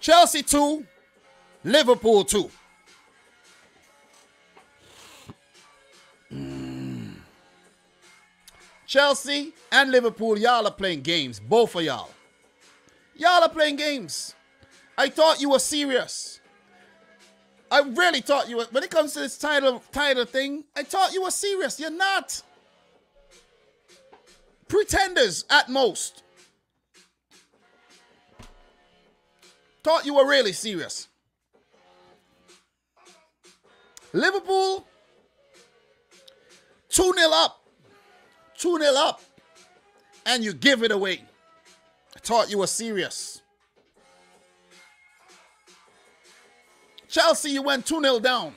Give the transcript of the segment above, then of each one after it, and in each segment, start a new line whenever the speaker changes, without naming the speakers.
Chelsea 2, Liverpool 2. Chelsea and Liverpool, y'all are playing games. Both of y'all. Y'all are playing games. I thought you were serious. I really thought you were. When it comes to this title thing, I thought you were serious. You're not. Pretenders at most. Thought you were really serious. Liverpool, 2-0 up. 2-0 up. And you give it away. I thought you were serious. Chelsea, you went 2-0 down.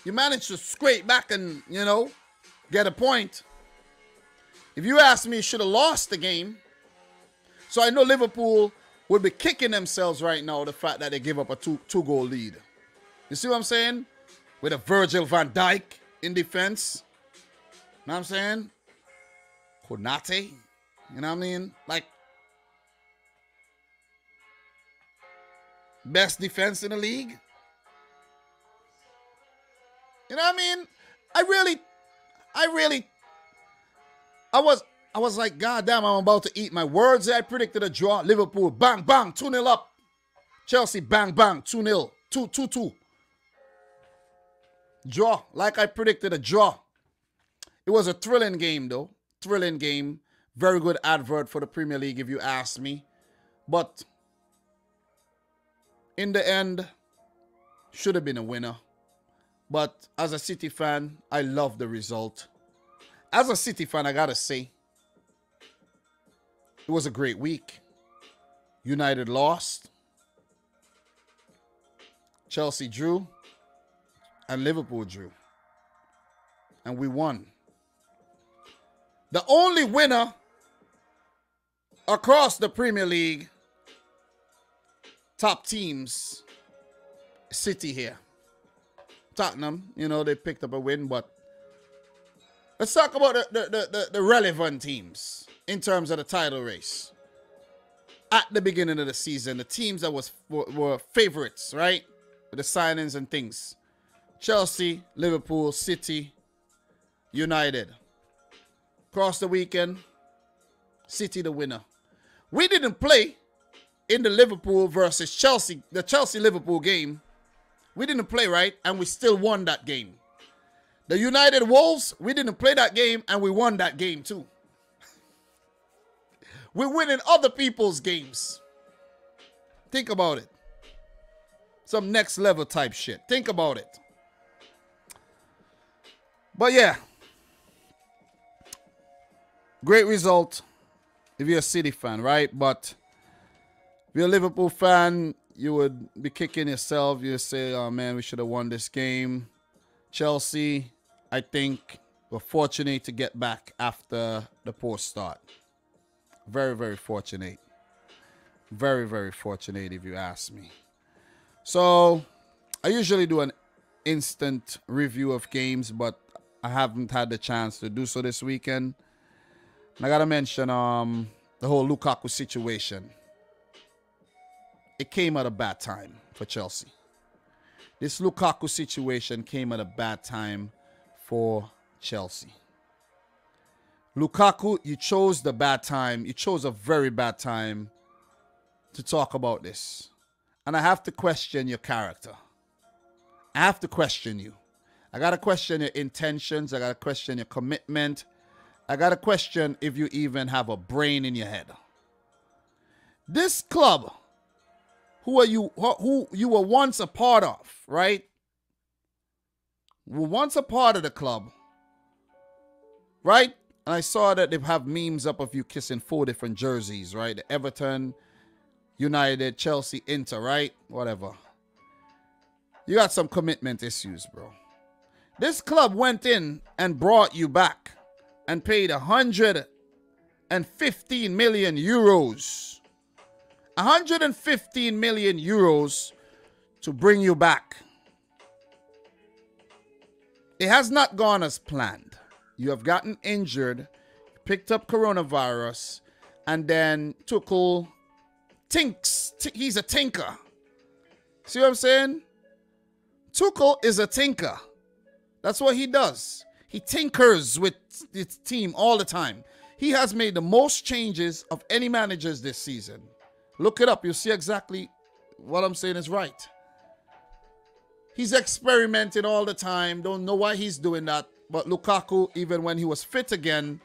You managed to scrape back and, get a point. If you ask me, you should have lost the game. So I know Liverpool would be kicking themselves right now, the fact that they give up a two-goal lead. You see what I'm saying? With a Virgil van Dijk in defense. You know what I'm saying? Konate. You know what I mean? Like, best defense in the league. You know what I mean? I was like, God damn, I'm about to eat my words. I predicted a draw. Liverpool, bang, bang, 2-0 up. Chelsea, bang, bang, 2-0, 2-2. Draw, like I predicted, a draw. It was a thrilling game, though. Thrilling game. Very good advert for the Premier League, if you ask me. But in the end, should have been a winner. But as a City fan, I love the result. As a City fan, I gotta say, it was a great week. United lost. Chelsea drew. And Liverpool drew. And we won. The only winner across the Premier League top teams, City here. Tottenham, they picked up a win, but let's talk about the relevant teams in terms of the title race. At the beginning of the season, the teams that were favorites, right? With the signings and things. Chelsea, Liverpool, City, United. Across the weekend, City the winner. We didn't play in the Liverpool versus Chelsea, the Chelsea-Liverpool game. We didn't play, right? And we still won that game. The United Wolves, we didn't play that game and we won that game too. We're winning other people's games. Think about it. Some next level type shit. Think about it. But yeah. Great result if you're a City fan, right? But if you're a Liverpool fan, you would be kicking yourself. You say, oh man, we should have won this game. Chelsea, I think we're fortunate to get back after the poor start. Very, very fortunate. Very, very fortunate if you ask me. So, I usually do an instant review of games, but I haven't had the chance to do so this weekend. And I gotta mention the whole Lukaku situation. It came at a bad time for Chelsea. This Lukaku situation came at a bad time for Chelsea. Lukaku, you chose the bad time. You chose a very bad time to talk about this. And I have to question your character. I have to question you. I got to question your intentions. I got to question your commitment. I got to question if you even have a brain in your head. This club, who you were once a part of, right? Were once a part of the club, right? And I saw that they have memes up of you kissing 4 different jerseys, right? The Everton, United, Chelsea, Inter, right? Whatever. You got some commitment issues, bro. This club went in and brought you back and paid 115 million euros. 115 million euros to bring you back. It has not gone as planned. You have gotten injured, picked up coronavirus, and then Tuchel he's a tinker. See what I'm saying? Tuchel is a tinker. That's what he does. He tinkers with his team all the time. He has made the most changes of any managers this season. Look it up. You'll see exactly what I'm saying is right. He's experimenting all the time. Don't know why he's doing that. But Lukaku, even when he was fit again,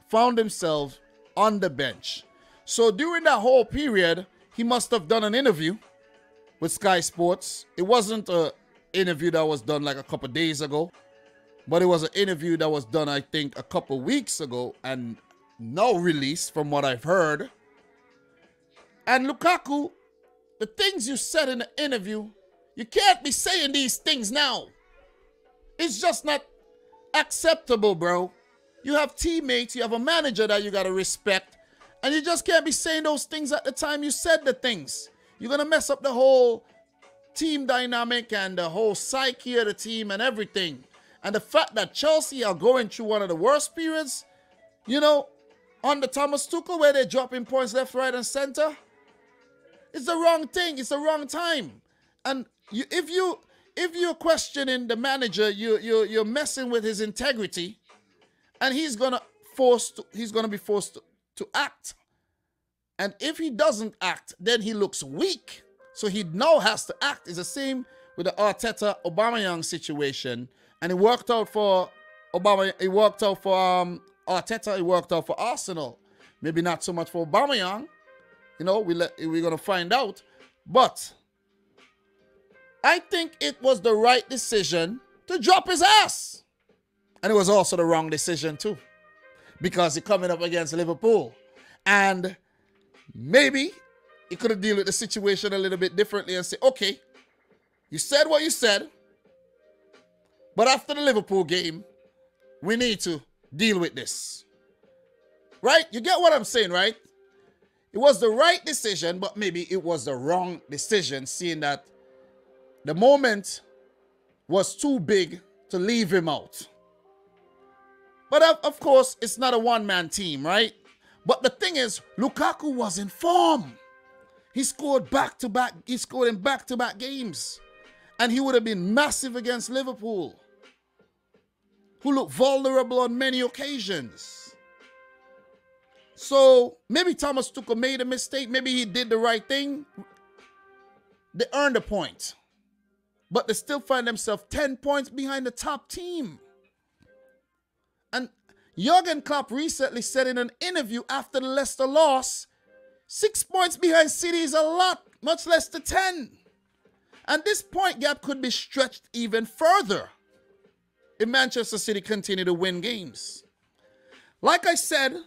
found himself on the bench. So during that whole period, he must have done an interview with Sky Sports. It wasn't an interview that was done like a couple days ago, but it was an interview that was done, I think, a couple weeks ago and now released from what I've heard. And Lukaku, the things you said in the interview, you can't be saying these things now. It's just not acceptable, bro. You have teammates, you have a manager that you got to respect, and you just can't be saying those things at the time you said the things. You're going to mess up the whole team dynamic and the whole psyche of the team and everything. And the fact that Chelsea are going through one of the worst periods, you know, under Thomas Tuchel, where they're dropping points left, right, and center, it's the wrong thing. It's the wrong time. And if you're questioning the manager, you're messing with his integrity, and he's gonna be forced to act. And if he doesn't act, then he looks weak. So he now has to act. It's the same with the Arteta-Aubameyang situation. And it worked out for Aubameyang. It worked out for Arteta. It worked out for Arsenal. Maybe not so much for Aubameyang. You know, we're going to find out. But I think it was the right decision to drop his ass. And it was also the wrong decision too, because he's coming up against Liverpool. And maybe he could have dealt with the situation a little bit differently and say, okay, you said what you said, but after the Liverpool game, we need to deal with this. Right? You get what I'm saying, right? It was the right decision, but maybe it was the wrong decision, seeing that the moment was too big to leave him out. But of course, it's not a one-man team, right? But the thing is, Lukaku was in form. He scored back-to-back. He scored in back-to-back games. And he would have been massive against Liverpool, who looked vulnerable on many occasions. So maybe Thomas Tuchel made a mistake. Maybe he did the right thing. They earned a point. But they still find themselves 10 points behind the top team. And Jurgen Klopp recently said in an interview after the Leicester loss, 6 points behind City is a lot, much less the 10. And this point gap could be stretched even further if Manchester City continue to win games. Like I said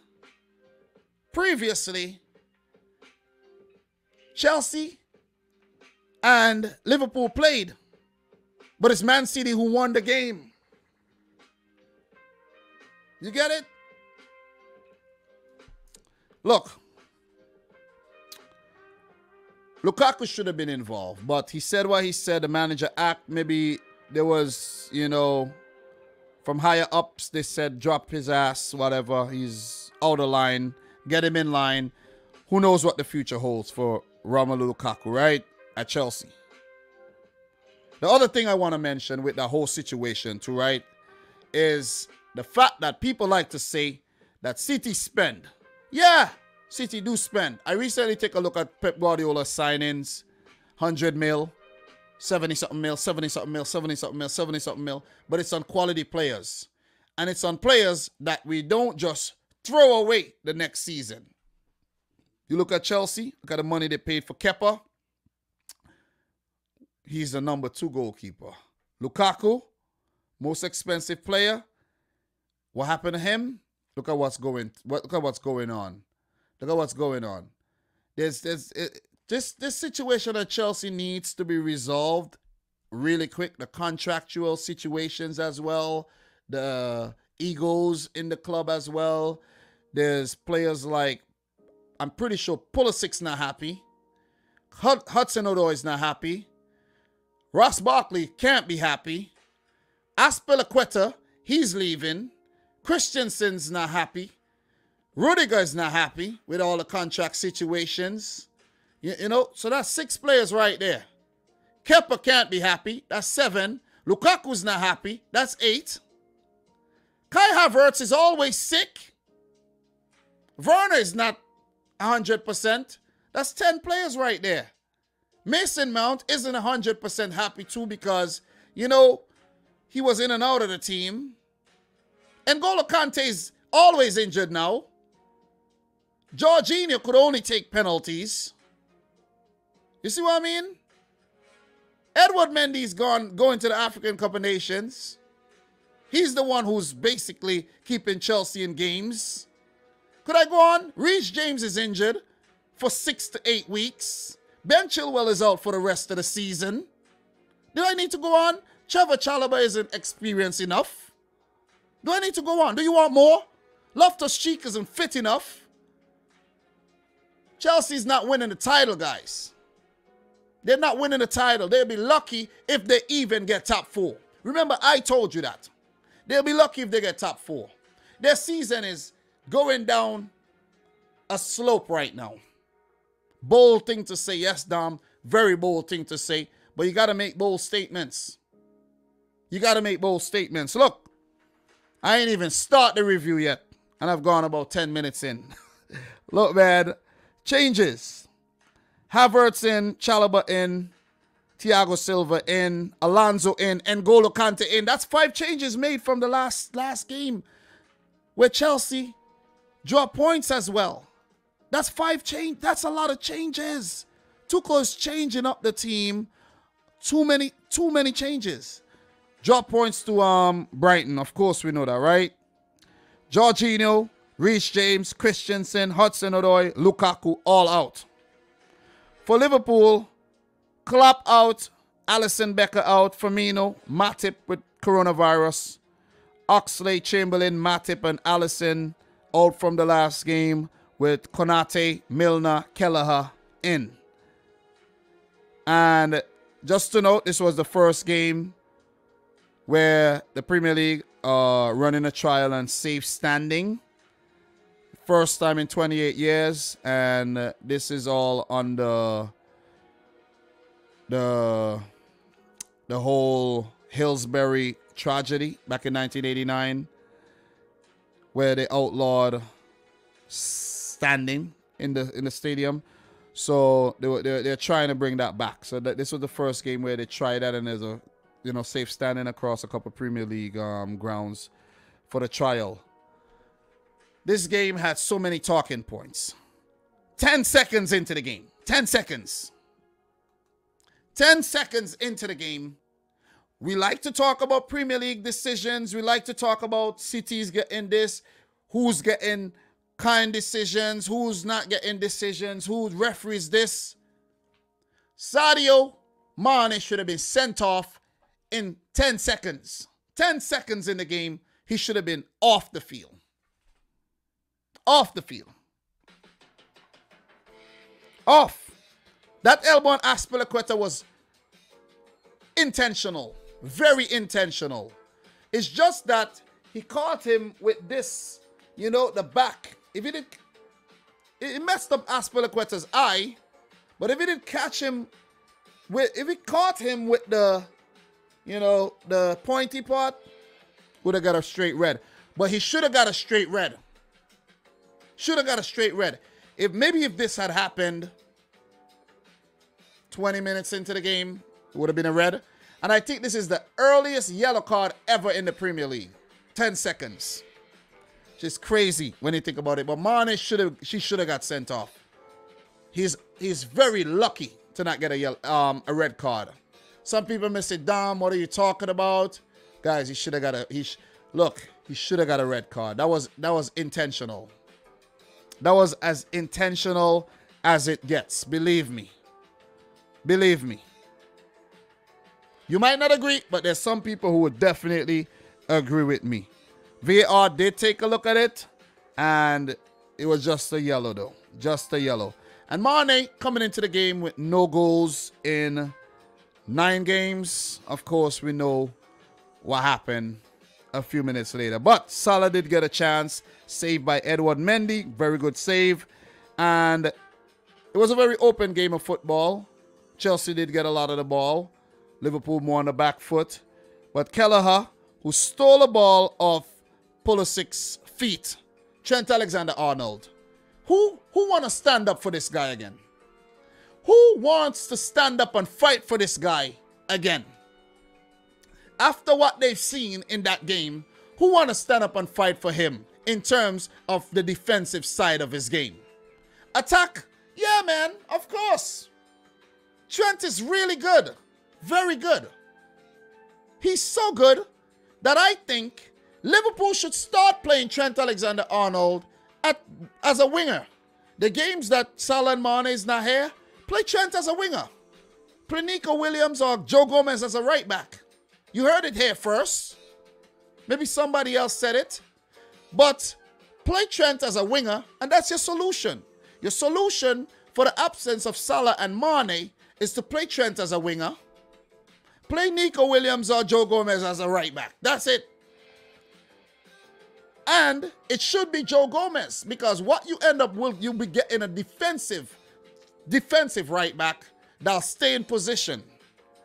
previously, Chelsea and Liverpool played, but it's Man City who won the game. You get it? Look, Lukaku should have been involved, but he said what he said. The manager act. Maybe there was, you know, from higher ups, they said drop his ass, whatever. He's out of line. Get him in line. Who knows what the future holds for Romelu Lukaku, right? At Chelsea. The other thing I want to mention with the whole situation too, right, is the fact that people like to say that City spend. Yeah, City do spend. I recently take a look at Pep Guardiola's signings. 100 mil, 70-something mil, 70-something mil, 70-something mil, 70-something mil. But it's on quality players. And it's on players that we don't just throw away the next season. You look at Chelsea, look at the money they paid for Kepa. He's the number 2 goalkeeper. Lukaku, most expensive player. What happened to him? Look at what's going on. Look at what's going on. This situation at Chelsea needs to be resolved really quick. The contractual situations as well, the egos in the club as well. There's players like, I'm pretty sure Pulisic's not happy. Hudson-Odoi is not happy. Ross Barkley can't be happy. Azpilicueta, he's leaving. Christensen's not happy. Rudiger's not happy with all the contract situations. You know, so that's 6 players right there. Kepa can't be happy. That's 7. Lukaku's not happy. That's 8. Kai Havertz is always sick. Werner is not 100%. That's 10 players right there. Mason Mount isn't 100% happy too because, you know, he was in and out of the team. N'Golo Kante is always injured now. Jorginho could only take penalties. You see what I mean? Edward Mendy's going to the African Cup of Nations. He's the one who's basically keeping Chelsea in games. Could I go on? Reece James is injured for 6 to 8 weeks. Ben Chilwell is out for the rest of the season. Do I need to go on? Trevor Chalobah isn't experienced enough. Do I need to go on? Do you want more? Loftus-Cheek isn't fit enough. Chelsea's not winning the title, guys. They're not winning the title. They'll be lucky if they even get top 4. Remember, I told you that. They'll be lucky if they get top 4. Their season is going down a slope right now. Bold thing to say. Yes, Dom. Very bold thing to say. But you got to make bold statements. You got to make bold statements. Look, I ain't even start the review yet. And I've gone about 10 minutes in. Look, man. Changes. Havertz in, Chalobah in, Thiago Silva in, Alonso in, N'Golo Kante in. That's 5 changes made from the last game where Chelsea dropped points as well. That's 5 change. That's a lot of changes. Tuchel's changing up the team. Too many changes. Drop points to Brighton. Of course, we know that, right? Jorginho, Reece James, Christensen, Hudson-Odoi, Lukaku, all out. For Liverpool, Klopp out, Alisson Becker out, Firmino, Matip with coronavirus, Oxlade-Chamberlain, Matip, and Alisson out from the last game with Konate, Milner, Kelleher in. And just to note, this was the first game where the Premier League running a trial on safe standing. First time in 28 years, and this is all on the whole Hillsbury tragedy back in 1989, where they outlawed standing in the stadium. So they're trying to bring that back. So this was the first game where they tried that, and there's a safe standing across a couple of Premier League grounds for the trial. This game had so many talking points. 10 seconds into the game. 10 seconds. 10 seconds into the game. We like to talk about Premier League decisions. We like to talk about cities getting this. Who's getting kind decisions. Who's not getting decisions. Who referees this. Sadio Mane should have been sent off in 10 seconds. 10 seconds in the game. He should have been off the field. Off the field. Off. That elbow on Azpilicueta was intentional. Very intentional. It's just that he caught him with this, the back. If he did, it messed up Azpilicueta's eye. But if he didn't catch him if he caught him with the, the pointy part, would have got a straight red. But he should have got a straight red. Should have got a straight red. If this had happened 20 minutes into the game, it would have been a red. And I think this is the earliest yellow card ever in the Premier League. 10 seconds. Just crazy when you think about it. But Mane should have got sent off. He's very lucky to not get a red card. Some people may say, Dom, what are you talking about? Guys, he should have got he should have got a red card. That was intentional. That was as intentional as it gets. Believe me. Believe me. You might not agree, but there's some people who would definitely agree with me. VAR did take a look at it, and it was just a yellow, though. Just a yellow. And Mane coming into the game with no goals in 9 games. Of course, we know what happened a few minutes later. But Salah did get a chance. Saved by Edward Mendy. Very good save. And it was a very open game of football. Chelsea did get a lot of the ball. Liverpool more on the back foot. But Kelleher, who stole the ball off Pulisic's feet, Trent Alexander-Arnold. Who want to stand up for this guy again? Who wants to stand up and fight for this guy again? After what they've seen in that game, who want to stand up and fight for him in terms of the defensive side of his game? Attack? Yeah, man, of course. Trent is really good. Very good. He's so good that I think Liverpool should start playing Trent Alexander-Arnold as a winger. The games that Salah and Mane is not here, play Trent as a winger. Play Nico Williams or Joe Gomez as a right back. You heard it here first. Maybe somebody else said it. But play Trent as a winger, and that's your solution. Your solution for the absence of Salah and Mane is to play Trent as a winger. Play Nico Williams or Joe Gomez as a right back. That's it. And it should be Joe Gomez, because what you end up with, you'll be getting a defensive right back that'll stay in position.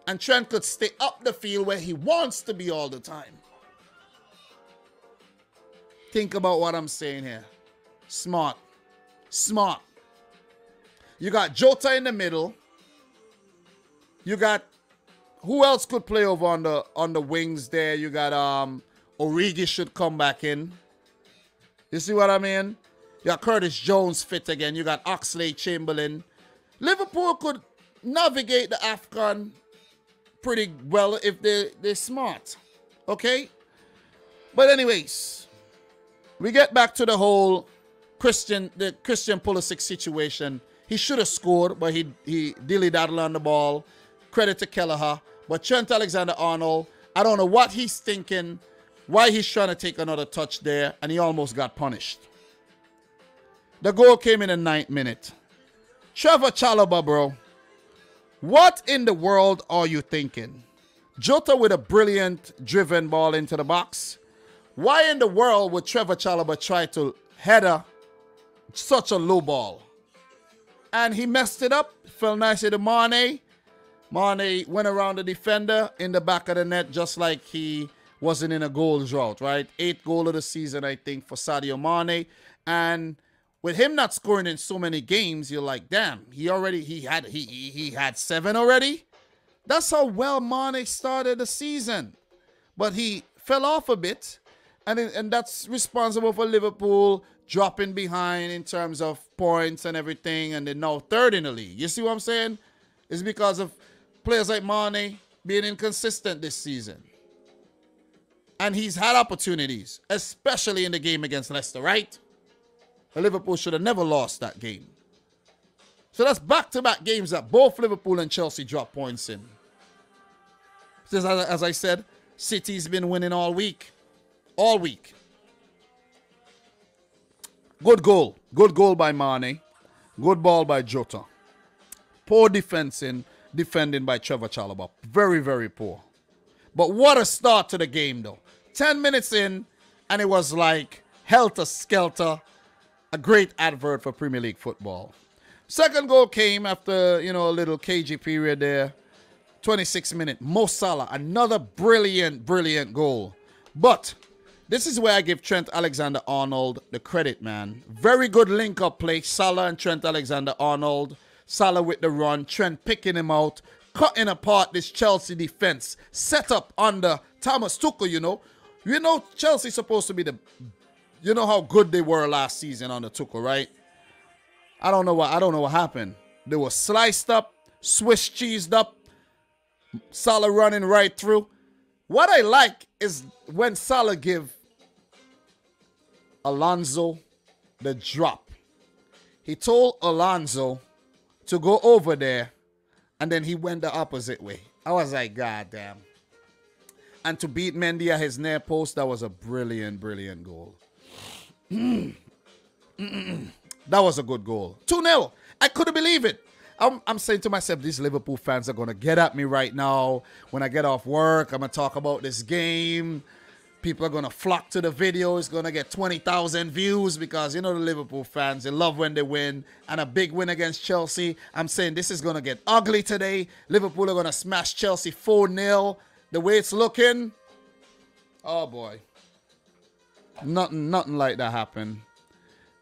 And Trent could stay up the field where he wants to be all the time. Think about what I'm saying here. Smart. Smart. You got Jota in the middle. You got, who else could play over on the wings there? You got Origi should come back in. You see what I mean? You got Curtis Jones fit again. You got Oxlade-Chamberlain. Liverpool could navigate the AFCON pretty well if they're smart. Okay? But anyways, we get back to the whole Christian Pulisic situation. He should have scored, but he dilly-daddled on the ball. Credit to Kelleher. But Trent Alexander-Arnold, I don't know what he's thinking, why he's trying to take another touch there, and he almost got punished. The goal came in the 9th minute. Trevor Chalobah, bro. What in the world are you thinking? Jota with a brilliant driven ball into the box. Why in the world would Trevor Chalobah try to header such a low ball? And he messed it up. Fell nicely to Mane. Mane went around the defender in the back of the net just like he wasn't in a goal drought, right? 8th goal of the season, I think, for Sadio Mane. And with him not scoring in so many games, you're like, damn, he had 7 already. That's how well Mane started the season. But he fell off a bit, and that's responsible for Liverpool dropping behind in terms of points and everything, and they're now 3rd in the league. You see what I'm saying? It's because of players like Mane being inconsistent this season. And he's had opportunities, especially in the game against Leicester, right? Liverpool should have never lost that game. So that's back-to-back games that both Liverpool and Chelsea dropped points in. As I said, City's been winning all week. All week. Good goal. Good goal by Mane. Good ball by Jota. Poor defending by Trevor Chalobah. Very, very poor. But what a start to the game, though. 10 minutes in, and it was like helter-skelter. A great advert for Premier League football. Second goal came after, a little cagey period there. 26th minute. Mo Salah, another brilliant, brilliant goal. But this is where I give Trent Alexander-Arnold the credit, man. Very good link-up play. Salah and Trent Alexander-Arnold. Salah with the run. Trent picking him out. Cutting apart this Chelsea defense. Set up under Thomas Tuchel, You know Chelsea's supposed to be the... You know how good they were last season under Tuchel, right? I don't know what happened. They were sliced up, Swiss cheesed up, Salah running right through. What I like is when Salah give Alonso the drop. He told Alonso to go over there, and then he went the opposite way. I was like, God damn. And to beat Mendy at his near post, that was a brilliant, brilliant goal. That was a good goal. 2-0. I couldn't believe it. I'm saying to myself, these Liverpool fans are going to get at me right now. When I get off work, I'm going to talk about this game. People are going to flock to the video. It's going to get 20,000 views because, you know, the Liverpool fans, they love when they win. And a big win against Chelsea. I'm saying this is going to get ugly today. Liverpool are going to smash Chelsea 4-0. The way it's looking, oh, boy. Nothing like that happened.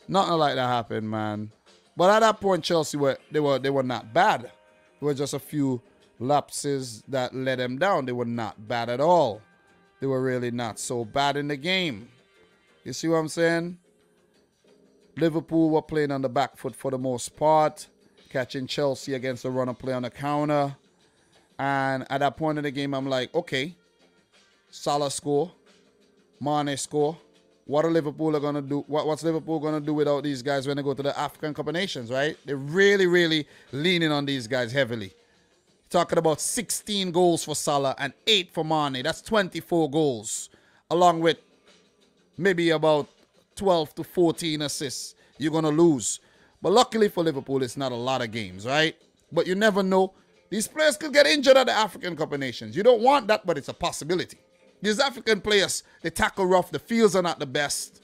Nothing like that happened, man. But at that point, Chelsea were not bad. There were just a few lapses that let them down. They were not bad at all. They were really not so bad in the game. You see what I'm saying? Liverpool were playing on the back foot for the most part, catching Chelsea against the run of play on the counter. And at that point in the game, I'm like, okay, Salah score, Mane score. What are Liverpool going to do? What's Liverpool going to do without these guys when they go to the African Cup of Nations, right? They're really, really leaning on these guys heavily. Talking about 16 goals for Salah and 8 for Mane. That's 24 goals. Along with maybe about 12 to 14 assists. You're going to lose. But luckily for Liverpool, it's not a lot of games, right? But you never know. These players could get injured at the African Cup of Nations. You don't want that, but it's a possibility. These African players, they tackle rough. The fields are not the best.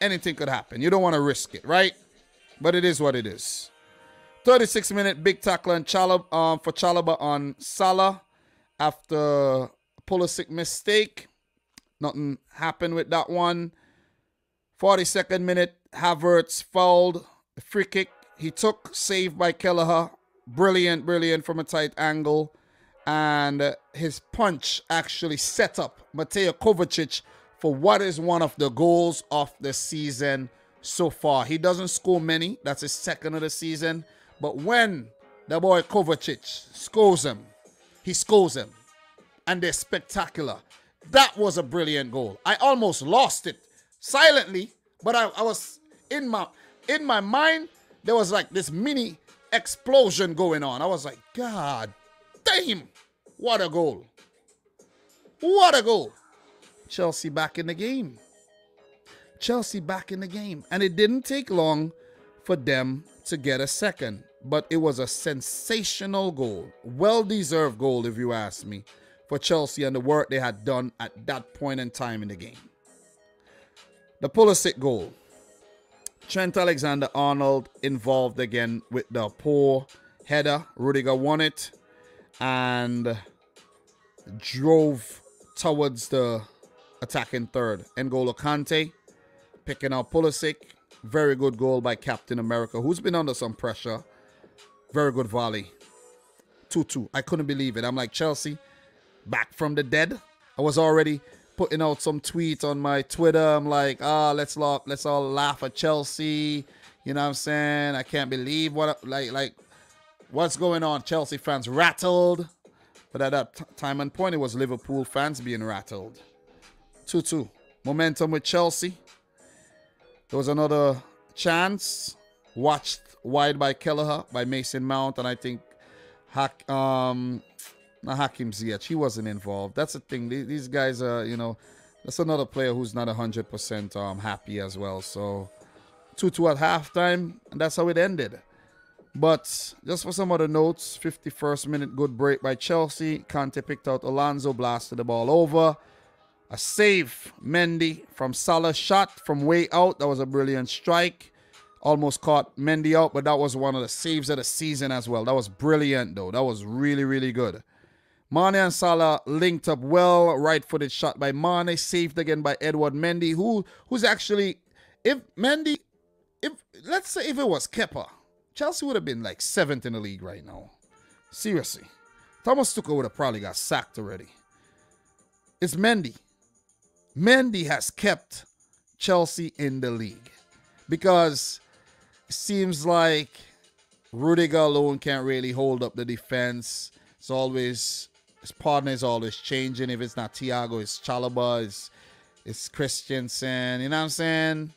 Anything could happen. You don't want to risk it, right? But it is what it is. 36-minute big tackle for Chalobah on Salah after Pulisic mistake. Nothing happened with that one. 42nd minute, Havertz fouled. The free kick he took, saved by Kelleher. Brilliant from a tight angle. And his punch actually set up Mateo Kovacic for what is one of the goals of the season so far. He doesn't score many. That's his second of the season. But when the boy Kovacic scores him, he scores him. And they're spectacular. That was a brilliant goal. I almost lost it silently, but I was in my mind, there was like this mini explosion going on. I was like, God damn, what a goal. What a goal. Chelsea back in the game. Chelsea back in the game. And it didn't take long for them to get a second. But it was a sensational goal. Well-deserved goal, if you ask me, for Chelsea and the work they had done at that point in time in the game. The Pulisic goal. Trent Alexander-Arnold involved again with the poor header. Rudiger won it and drove towards the attacking third. N'Golo Kante picking out Pulisic. Very good goal by Captain America, who's been under some pressure. Very good volley. 2-2. I couldn't believe it. I'm like, Chelsea, back from the dead. I was already putting out some tweets on my Twitter. I'm like, let's all laugh at Chelsea. You know what I'm saying? I can't believe what's going on. Chelsea fans rattled. But at that time and point, it was Liverpool fans being rattled. 2-2. Momentum with Chelsea. There was another chance. Watched wide by Kelleher, by Mason Mount, and I think not Hakim Ziyech. He wasn't involved. That's the thing. These guys are, that's another player who's not 100% happy as well. So 2-2 at halftime, and that's how it ended. But just for some other notes, 51st minute, good break by Chelsea. Kante picked out Alonso, blasted the ball over. A save, Mendy from Salah's shot from way out. That was a brilliant strike. Almost caught Mendy out, but that was one of the saves of the season as well. That was brilliant, though. That was really, really good. Mane and Salah linked up well. Right-footed shot by Mane, saved again by Edward Mendy, who's actually, let's say if it was Kepa, Chelsea would have been like 7th in the league right now. Seriously. Thomas Tuchel would have probably got sacked already. It's Mendy. Mendy has kept Chelsea in the league because it seems like Rudiger alone can't really hold up the defense. His partner is always changing. If it's not Thiago, it's Chalobah, it's Christensen. You know what I'm saying?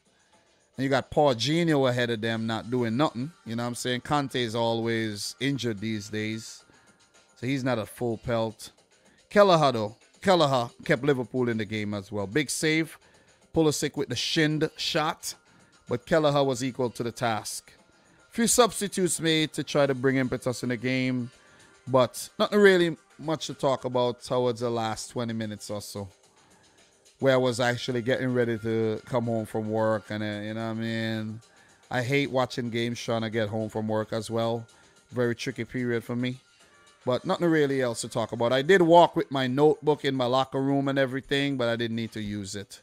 And you got Jorginho ahead of them not doing nothing. You know what I'm saying? Kante is always injured these days. So he's not a full pelt. Kelleher kept Liverpool in the game as well. Big save. Pulisic with the shinned shot. But Kelleher was equal to the task. Few substitutes made to try to bring impetus in the game. But nothing really much to talk about towards the last 20 minutes or so. where I was actually getting ready to come home from work. And, you know what I mean? I hate watching games trying to get home from work as well. Very tricky period for me. But nothing really else to talk about. I did walk with my notebook in my locker room and everything, but I didn't need to use it.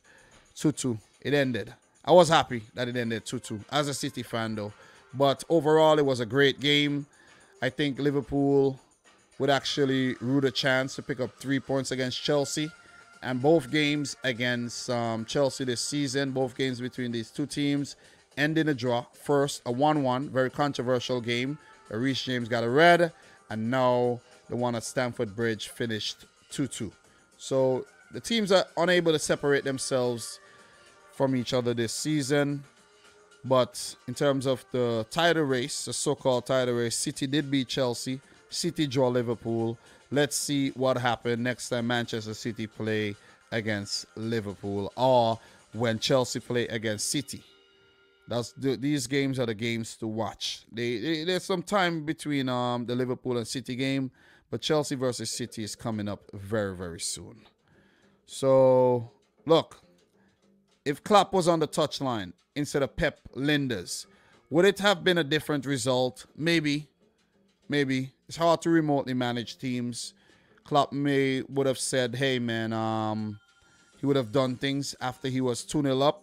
2-2. It ended. I was happy that it ended 2-2 as a City fan, though. But overall, it was a great game. I think Liverpool would actually root a chance to pick up 3 points against Chelsea. And both games against Chelsea this season, both games between these two teams, end in a draw. First, a 1-1, very controversial game. Reece James got a red. And now the one at Stamford Bridge finished 2-2. So the teams are unable to separate themselves from each other this season. But in terms of the title race, the so-called title race, City did beat Chelsea. City draw Liverpool. Let's see what happens next time Manchester City play against Liverpool or when Chelsea play against City. These games are the games to watch. There's some time between the Liverpool and City game, but Chelsea versus City is coming up very, very soon. So, look, if Klopp was on the touchline instead of Pep Linders, would it have been a different result? Maybe. Maybe. It's hard to remotely manage teams. Klopp would have said, hey, man, he would have done things after he was 2-0 up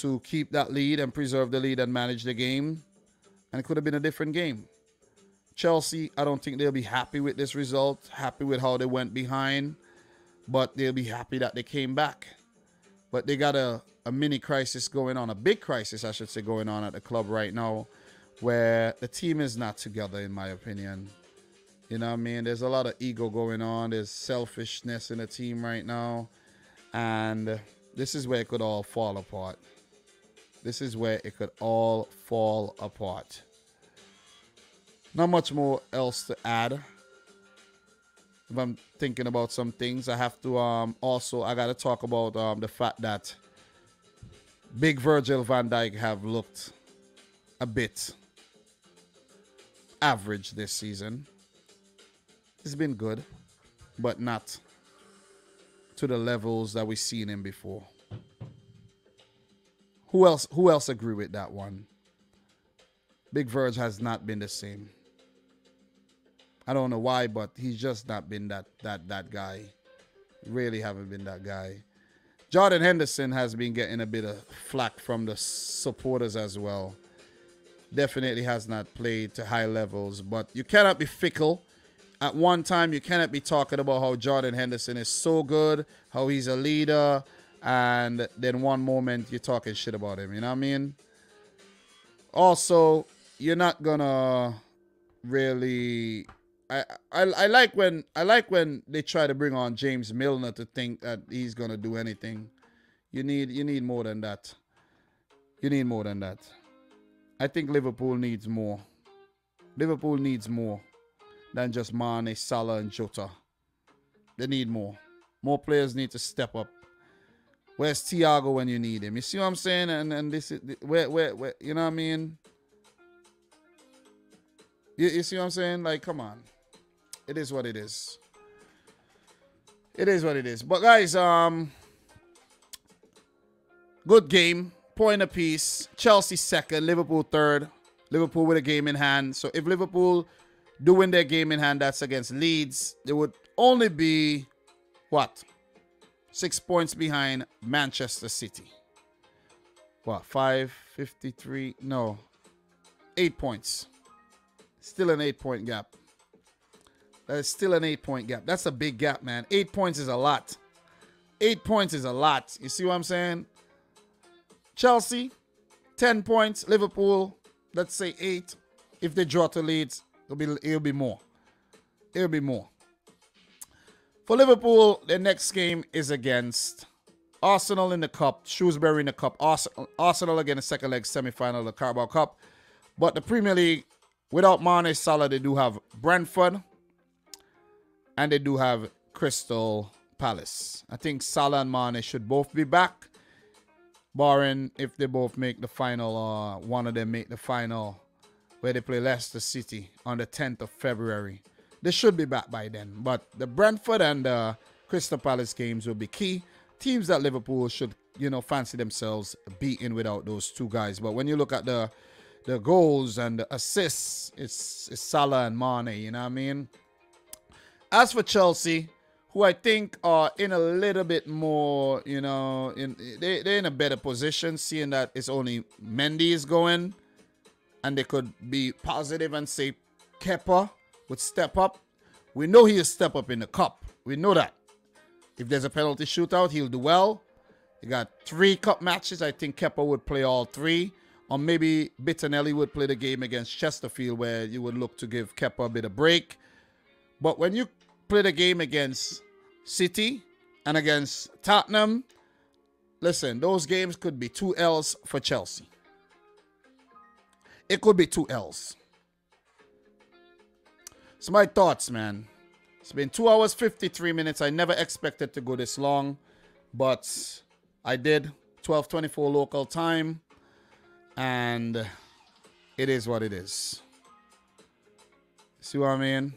to keep that lead and preserve the lead and manage the game. And it could have been a different game. Chelsea, I don't think they'll be happy with this result, happy with how they went behind, but they'll be happy that they came back. But they got a mini crisis going on, a big crisis, I should say, going on at the club right now, where the team is not together, in my opinion. You know what I mean? There's a lot of ego going on. There's selfishness in the team right now. And this is where it could all fall apart. This is where it could all fall apart. Not much more else to add. If I'm thinking about some things, I have to also, I got to talk about the fact that big Virgil van Dijk have looked a bit average this season. It's been good, but not to the levels that we've seen him before. Who else agree with that one? Big Verge has not been the same. I don't know why, but he's just not been that guy. Really haven't been that guy. Jordan Henderson has been getting a bit of flack from the supporters as well. Definitely has not played to high levels, but you cannot be fickle. At one time, you cannot be talking about how Jordan Henderson is so good, how he's a leader, and then one moment you're talking shit about him. You know what I mean? Also, you're not gonna really. I like when they try to bring on James Milner to think that he's gonna do anything. You need more than that. You need more than that. I think Liverpool needs more. Liverpool needs more than just Mane, Salah, and Jota. They need more. More players need to step up. Where's Thiago when you need him? You see what I'm saying? And this is where you know what I mean? You see what I'm saying? Like, come on. It is what it is. It is what it is. But guys, good game. Point apiece. Chelsea second, Liverpool third. Liverpool with a game in hand. So if Liverpool do win their game in hand, that's against Leeds, they would only be what? 6 points behind Manchester City. What? 553? No. 8 points. Still an 8-point gap. That is still an 8-point gap. That's a big gap, man. 8 points is a lot. 8 points is a lot. You see what I'm saying? Chelsea, 10 points. Liverpool, let's say 8. If they draw to Leeds, it'll be more. It'll be more. For Liverpool, their next game is against Arsenal in the Cup, Shrewsbury in the Cup. Arsenal again, the second leg semi-final of the Carabao Cup. But the Premier League, without Mane, Salah, they do have Brentford. And they do have Crystal Palace. I think Salah and Mane should both be back. Barring if they both make the final or one of them make the final where they play Leicester City on the 10th of February. They should be back by then. But the Brentford and the Crystal Palace games will be key teams that Liverpool should, fancy themselves beating without those two guys. But when you look at the goals and the assists, it's Salah and Mane, you know what I mean? As for Chelsea, who I think are in a little bit more, they're in a better position, seeing that it's only Mendy is going, and they could be positive and say Kepa would step up. We know he'll step up in the cup. We know that. If there's a penalty shootout, he'll do well. You got 3 cup matches. I think Kepa would play all 3. Or maybe Bettinelli would play the game against Chesterfield, where you would look to give Kepa a bit of break. But when you play the game against City and against Tottenham, listen, those games could be 2 L's for Chelsea. It could be 2 L's. So my thoughts, man. It's been 2 hours, 53 minutes. I never expected to go this long, but I did. 12:24 local time. And it is what it is. See what I mean?